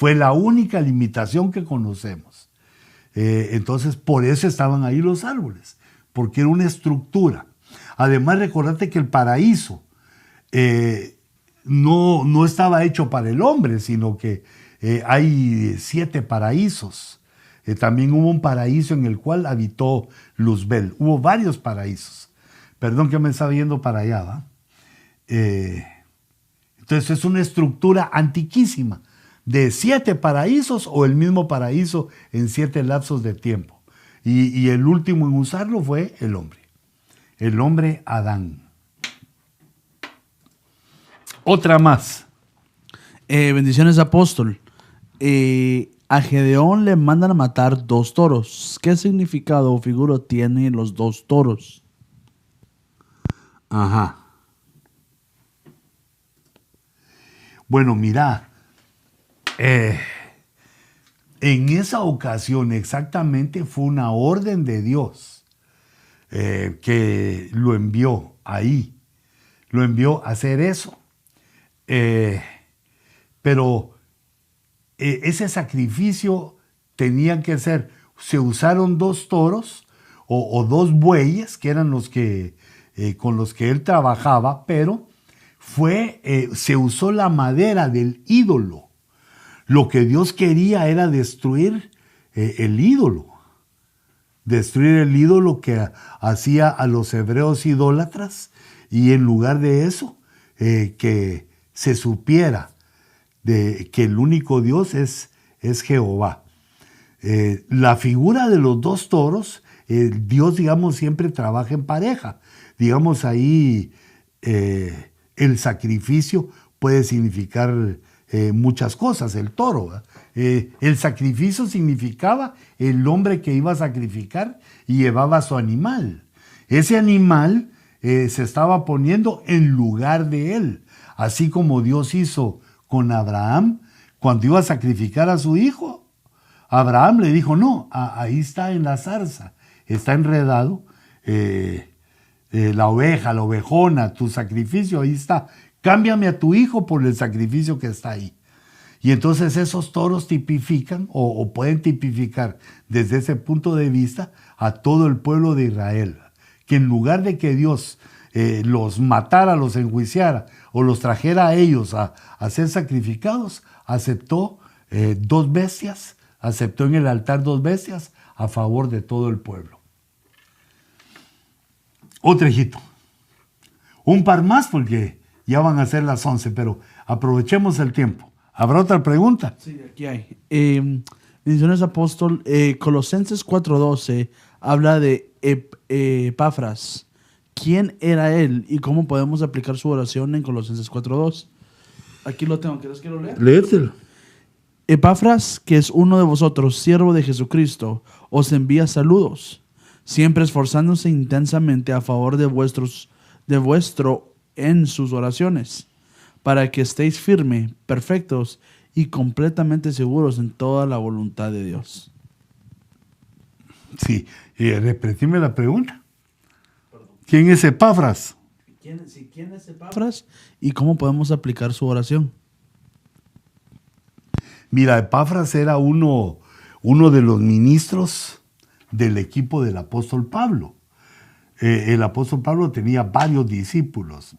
Fue la única limitación que conocemos. Entonces, por eso estaban ahí los árboles, porque era una estructura. Además, recordate que el paraíso no estaba hecho para el hombre, sino que hay 7 paraísos. También hubo un paraíso en el cual habitó Luzbel. Hubo varios paraísos. Perdón que me estaba yendo para allá, ¿va? Entonces es una estructura antiquísima de 7 paraísos o el mismo paraíso en 7 lapsos de tiempo. Y el último en usarlo fue el hombre Adán. Otra más. Bendiciones, apóstol. A Gedeón le mandan a matar 2 toros. ¿Qué significado o figura tienen los 2 toros? Ajá. Bueno, mira, en esa ocasión exactamente fue una orden de Dios que lo envió ahí, lo envió a hacer eso. Pero ese sacrificio tenía que ser, se usaron 2 toros o 2 bueyes, que eran los que con los que él trabajaba, pero se usó la madera del ídolo. Lo que Dios quería era destruir el ídolo. Destruir el ídolo que hacía a los hebreos idólatras, y en lugar de eso, que se supiera de que el único Dios es Jehová. La figura de los 2 toros, Dios, digamos, siempre trabaja en pareja. Digamos, ahí el sacrificio puede significar muchas cosas, el toro. El sacrificio significaba el hombre que iba a sacrificar y llevaba su animal. Ese animal se estaba poniendo en lugar de él, así como Dios hizo con Abraham cuando iba a sacrificar a su hijo. Abraham le dijo, no, ahí está en la zarza, está enredado la oveja, la ovejona, tu sacrificio, ahí está. Cámbiame a tu hijo por el sacrificio que está ahí. Y entonces esos toros tipifican o pueden tipificar desde ese punto de vista a todo el pueblo de Israel, que en lugar de que Dios los matara, los enjuiciara o los trajera a ellos a ser sacrificados, aceptó 2 bestias, aceptó en el altar 2 bestias a favor de todo el pueblo. Otro hijito. Un par más porque ya van a ser las 11, pero aprovechemos el tiempo. ¿Habrá otra pregunta? Sí, aquí hay. Bendiciones, apóstol. Colosenses 4:12 habla de Epafras. ¿Quién era él y cómo podemos aplicar su oración en Colosenses 4:2? Aquí lo tengo. ¿Quieres que lo lea? Léetelo. Epafras, que es uno de vosotros, siervo de Jesucristo, os envía saludos, siempre esforzándose intensamente a favor de vuestro en sus oraciones, para que estéis firmes, perfectos y completamente seguros en toda la voluntad de Dios. Sí, repetime la pregunta. ¿Quién es Epafras? ¿Quién es Epafras y cómo podemos aplicar su oración? Mira, Epafras era uno de los ministros del equipo del apóstol Pablo. El apóstol Pablo tenía varios discípulos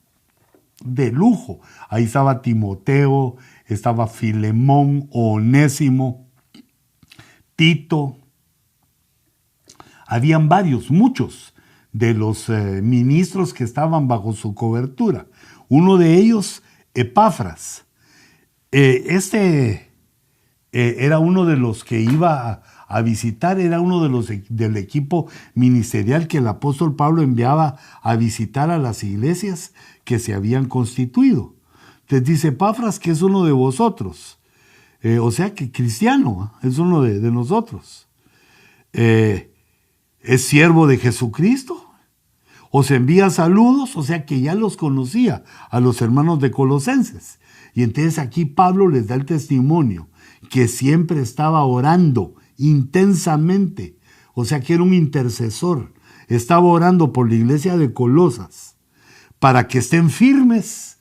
de lujo. Ahí estaba Timoteo, estaba Filemón, Onésimo, Tito. Habían muchos de los ministros que estaban bajo su cobertura. Uno de ellos, Epafras. Era uno de los que iba a visitar, era uno de los del equipo ministerial que el apóstol Pablo enviaba a visitar a las iglesias que se habían constituido. Entonces dice Epafras que es uno de vosotros, o sea que cristiano, es uno de nosotros. Es siervo de Jesucristo, os envía saludos, o sea que ya los conocía a los hermanos de Colosenses. Y entonces aquí Pablo les da el testimonio que siempre estaba orando intensamente, o sea que era un intercesor, estaba orando por la iglesia de Colosas para que estén firmes,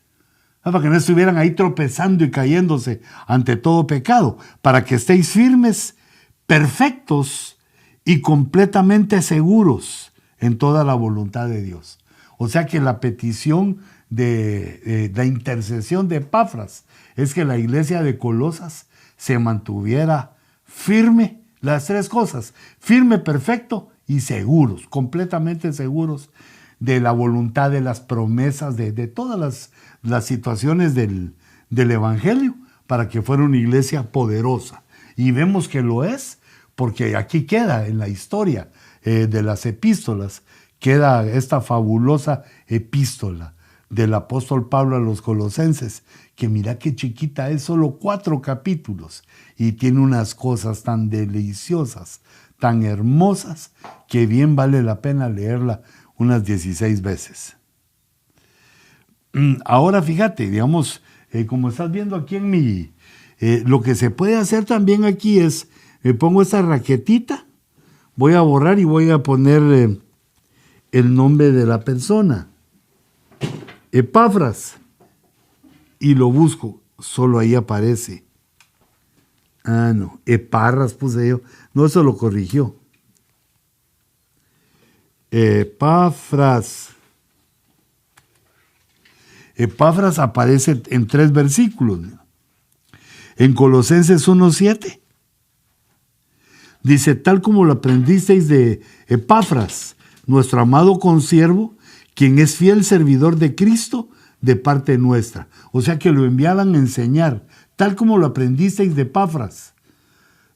Para que no estuvieran ahí tropezando y cayéndose ante todo pecado, para que estéis firmes, perfectos y completamente seguros en toda la voluntad de Dios. O sea que la petición de la intercesión de Epafras es que la iglesia de Colosas se mantuviera firme, las tres cosas, firme, perfecto y seguros, completamente seguros de la voluntad, de las promesas, de todas las situaciones del Evangelio, para que fuera una iglesia poderosa. Y vemos que lo es, porque aquí queda en la historia de las epístolas, queda esta fabulosa epístola del apóstol Pablo a los colosenses, que mira qué chiquita es, solo 4 capítulos, y tiene unas cosas tan deliciosas, tan hermosas, que bien vale la pena leerla unas 16 veces. Ahora fíjate, digamos, como estás viendo aquí en mi... lo que se puede hacer también aquí es, me pongo esta raquetita, voy a borrar y voy a poner el nombre de la persona, Epafras, y lo busco, solo ahí aparece. Ah, no, Eparras puse yo, no, eso lo corrigió. Epafras. Epafras aparece en 3 versículos. En Colosenses 1:7 dice, tal como lo aprendisteis de Epafras, nuestro amado consiervo, quien es fiel servidor de Cristo de parte nuestra. O sea que lo enviaban a enseñar, tal como lo aprendisteis de Epafras.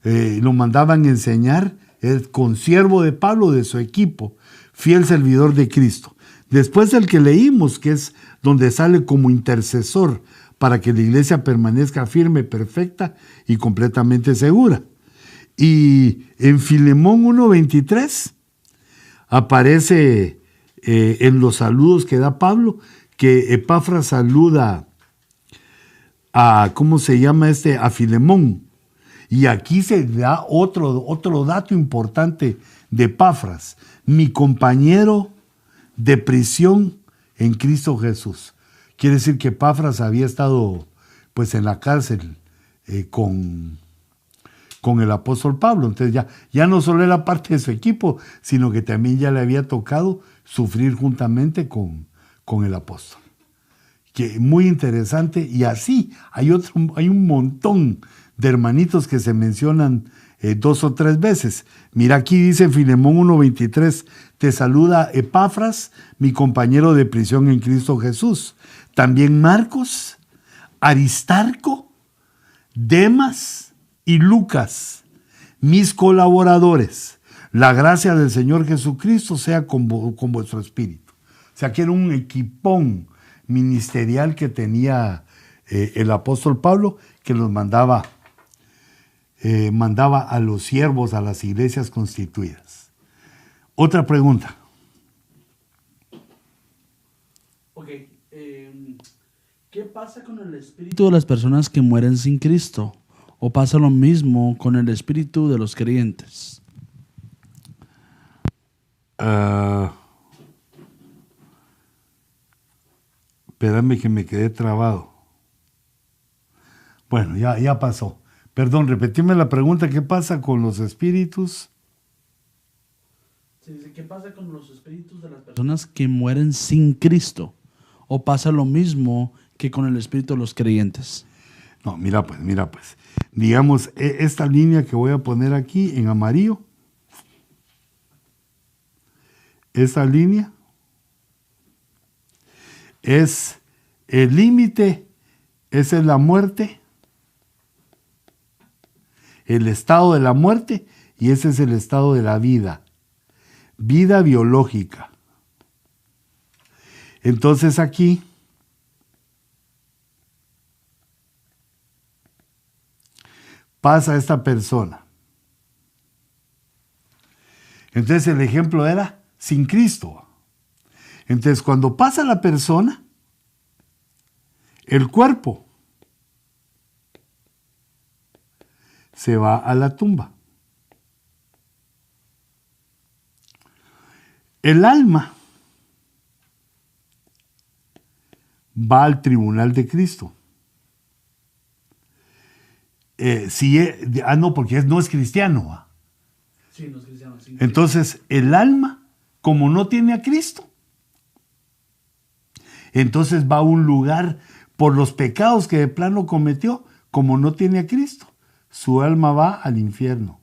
Lo mandaban a enseñar, el consiervo de Pablo, de su equipo, fiel servidor de Cristo. Después del que leímos, que es donde sale como intercesor para que la iglesia permanezca firme, perfecta y completamente segura. Y en Filemón 1:23 aparece en los saludos que da Pablo, que Epafras saluda a, ¿cómo se llama este? A Filemón. Y aquí se da otro dato importante de Epafras, mi compañero de prisión en Cristo Jesús. Quiere decir que Epafras había estado pues en la cárcel con el apóstol Pablo. Entonces ya no solo era parte de su equipo, sino que también ya le había tocado sufrir juntamente con el apóstol. Que muy interesante, y así hay un montón de hermanitos que se mencionan 2 o 3 veces. Mira, aquí dice Filemón 1:23, te saluda Epafras, mi compañero de prisión en Cristo Jesús. También Marcos, Aristarco, Demas y Lucas, mis colaboradores. La gracia del Señor Jesucristo sea con vuestro espíritu. O sea que era un equipón ministerial que tenía el apóstol Pablo, que los mandaba a los siervos, a las iglesias constituidas. Otra pregunta. Ok. ¿Qué pasa con el espíritu de las personas que mueren sin Cristo? ¿O pasa lo mismo con el espíritu de los creyentes? Espérame que me quedé trabado. Bueno, ya pasó. Perdón, repetime la pregunta, ¿qué pasa con los espíritus? ¿Qué pasa con los espíritus de las personas que mueren sin Cristo? ¿O pasa lo mismo que con el espíritu de los creyentes? No, mira pues. Digamos, esta línea que voy a poner aquí en amarillo, esta línea es el límite, esa es la muerte, el estado de la muerte, y ese es el estado de la vida biológica. Entonces aquí pasa esta persona. Entonces el ejemplo era sin Cristo. Entonces cuando pasa la persona, el cuerpo se va a la tumba. El alma va al tribunal de Cristo. No, porque no es cristiano. ¿Va? Sí, no es cristiano. Sí, Entonces, el alma, como no tiene a Cristo, entonces va a un lugar por los pecados que de plano cometió, como no tiene a Cristo, su alma va al infierno.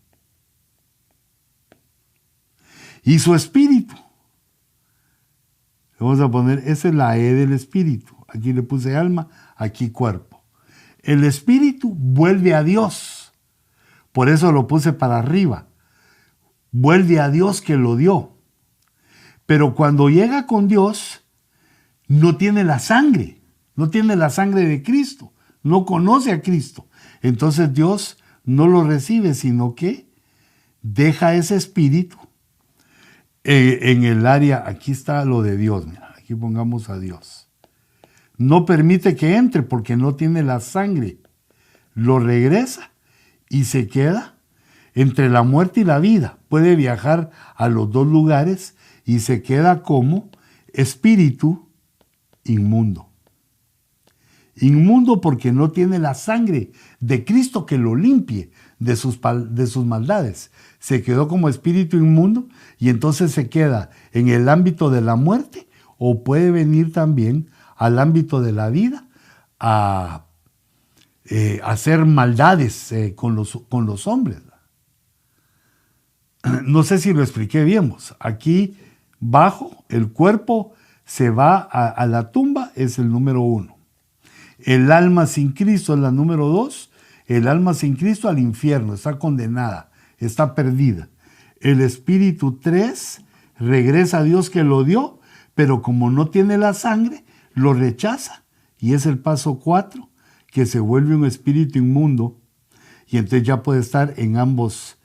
Y su espíritu, vamos a poner, esa es la E del espíritu. Aquí le puse alma, aquí cuerpo. El espíritu vuelve a Dios. Por eso lo puse para arriba. Vuelve a Dios que lo dio. Pero cuando llega con Dios, no tiene la sangre. No tiene la sangre de Cristo. No conoce a Cristo. Entonces Dios no lo recibe, sino que deja ese espíritu en el área. Aquí está lo de Dios. Mira, aquí pongamos a Dios. No permite que entre porque no tiene la sangre. Lo regresa y se queda entre la muerte y la vida. Puede viajar a los dos lugares y se queda como espíritu inmundo. Inmundo porque no tiene la sangre de Cristo que lo limpie de sus maldades. Se quedó como espíritu inmundo y entonces se queda en el ámbito de la muerte, o puede venir también al ámbito de la vida a hacer maldades con los hombres. No sé si lo expliqué bien. Aquí bajo el cuerpo se va a la tumba, es el número 1. El alma sin Cristo es la número 2. El alma sin Cristo al infierno, está condenada, está perdida. El espíritu 3 regresa a Dios que lo dio, pero como no tiene la sangre, lo rechaza. Y es el paso 4, que se vuelve un espíritu inmundo. Y entonces ya puede estar en ambos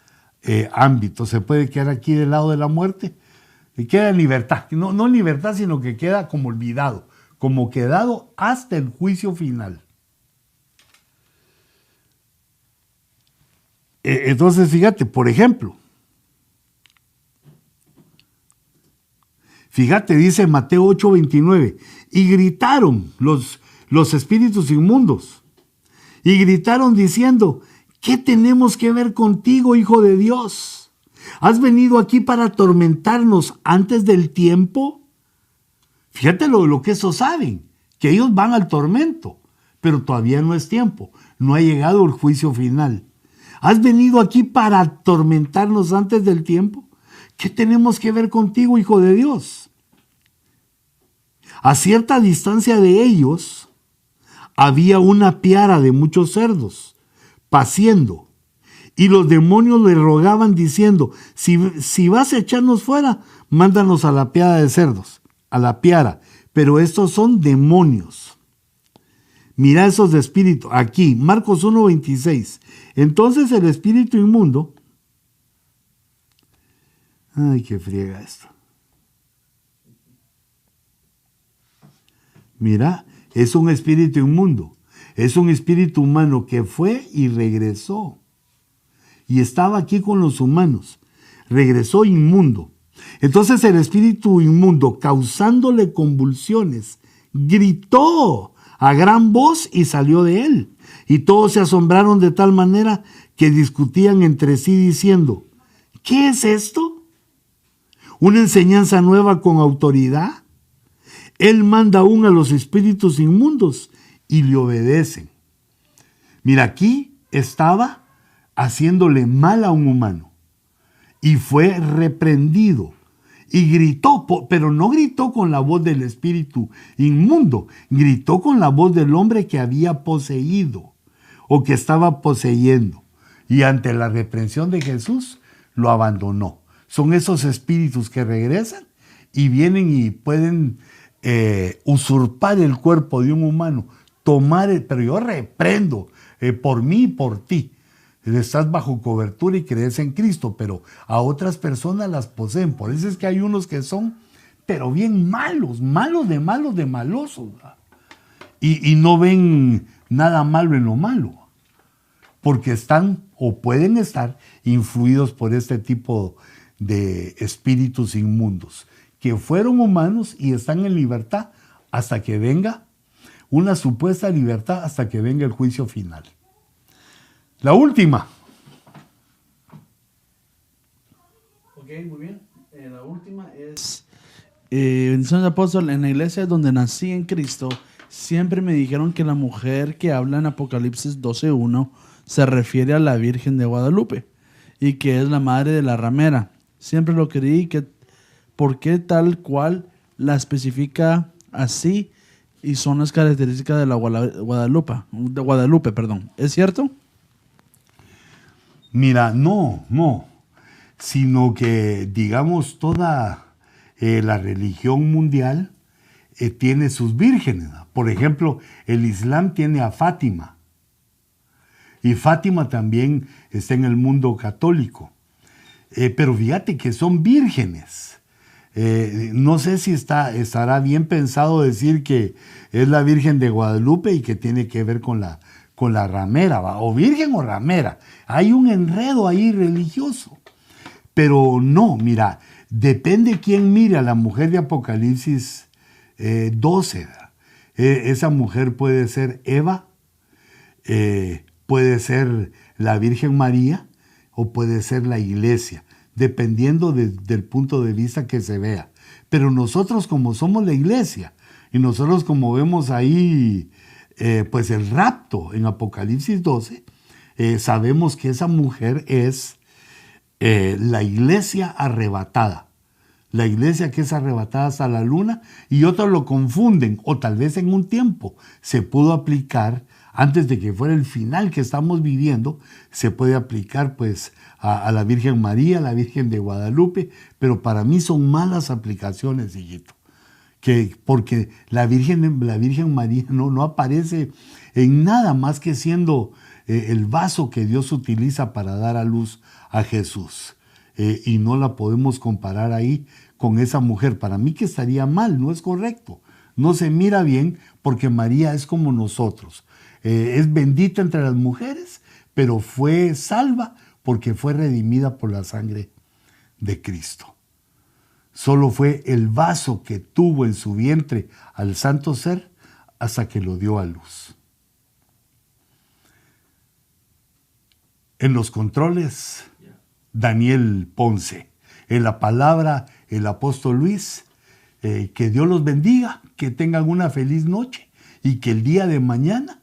ámbitos. Se puede quedar aquí del lado de la muerte y queda en libertad. No en libertad, sino que queda como olvidado, como quedado hasta el juicio final. Entonces, fíjate, por ejemplo, dice Mateo 8:29, y gritaron los espíritus inmundos, y gritaron diciendo, ¿qué tenemos que ver contigo, Hijo de Dios? ¿Has venido aquí para atormentarnos antes del tiempo? Fíjate lo que esos saben, que ellos van al tormento, pero todavía no es tiempo, no ha llegado el juicio final. ¿Has venido aquí para atormentarnos antes del tiempo? ¿Qué tenemos que ver contigo, Hijo de Dios? A cierta distancia de ellos había una piara de muchos cerdos paciendo, y los demonios le rogaban diciendo, si vas a echarnos fuera, mándanos a la piara de cerdos, a la piara. Pero estos son demonios. Mira esos de espíritu. Aquí, Marcos 1:26. Entonces el espíritu inmundo. Ay, qué friega esto. Mira, es un espíritu inmundo. Es un espíritu humano que fue y regresó. Y estaba aquí con los humanos. Regresó inmundo. Entonces el espíritu inmundo, causándole convulsiones, gritó a gran voz y salió de él. Y todos se asombraron de tal manera que discutían entre sí diciendo, ¿qué es esto? ¿Una enseñanza nueva con autoridad? Él manda aún a los espíritus inmundos y le obedecen. Mira, aquí estaba haciéndole mal a un humano y fue reprendido. Y gritó, pero no gritó con la voz del espíritu inmundo, gritó con la voz del hombre que había poseído o que estaba poseyendo. Y ante la reprensión de Jesús, lo abandonó. Son esos espíritus que regresan y vienen y pueden usurpar el cuerpo de un humano, pero yo reprendo por mí y por ti. Estás bajo cobertura y crees en Cristo, pero a otras personas las poseen. Por eso es que hay unos que son, pero bien malos, de malosos. Y no ven nada malo en lo malo, porque están o pueden estar influidos por este tipo de espíritus inmundos, que fueron humanos y están en libertad hasta que venga una supuesta libertad hasta que venga el juicio final. La última. Ok, muy bien. La última es... bendiciones apóstol, en la iglesia donde nací en Cristo, siempre me dijeron que la mujer que habla en Apocalipsis 12:1 se refiere a la Virgen de Guadalupe y que es la madre de la ramera. Siempre lo creí, que ¿por qué tal cual la especifica así y son las características de la Guadalupe, perdón? ¿Es cierto? Mira, no, sino que, digamos, toda la religión mundial tiene sus vírgenes. Por ejemplo, el Islam tiene a Fátima, y Fátima también está en el mundo católico. Pero fíjate que son vírgenes. No sé si estará bien pensado decir que es la Virgen de Guadalupe y que tiene que ver con la ramera, ¿va? O virgen o ramera. Hay un enredo ahí religioso. Pero no, mira, depende quién mire a la mujer de Apocalipsis 12. Esa mujer puede ser Eva, puede ser la Virgen María o puede ser la iglesia, dependiendo del punto de vista que se vea. Pero nosotros, como somos la iglesia, y nosotros como vemos ahí pues el rapto en Apocalipsis 12, sabemos que esa mujer es la iglesia arrebatada. La iglesia que es arrebatada hasta la luna, y otros lo confunden, o tal vez en un tiempo se pudo aplicar, antes de que fuera el final que estamos viviendo, se puede aplicar pues a la Virgen María, a la Virgen de Guadalupe, pero para mí son malas aplicaciones, hijito. Porque la Virgen María no aparece en nada más que siendo el vaso que Dios utiliza para dar a luz a Jesús. Y no la podemos comparar ahí con esa mujer. Para mí que estaría mal, no es correcto. No se mira bien porque María es como nosotros. Es bendita entre las mujeres, pero fue salva porque fue redimida por la sangre de Cristo. Solo fue el vaso que tuvo en su vientre al santo ser hasta que lo dio a luz. En los controles, Daniel Ponce. En la palabra, el apóstol Luis. Que Dios los bendiga, que tengan una feliz noche y que el día de mañana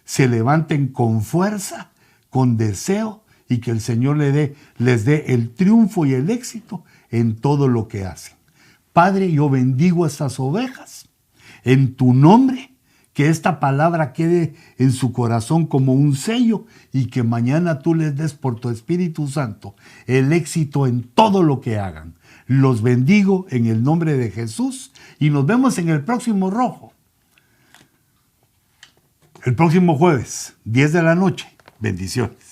se levanten con fuerza, con deseo, y que el Señor les dé el triunfo y el éxito en todo lo que hacen. Padre, yo bendigo a estas ovejas en tu nombre, que esta palabra quede en su corazón como un sello y que mañana tú les des por tu Espíritu Santo el éxito en todo lo que hagan. Los bendigo en el nombre de Jesús y nos vemos en el próximo Rojo. El próximo jueves, 10 de la noche. Bendiciones.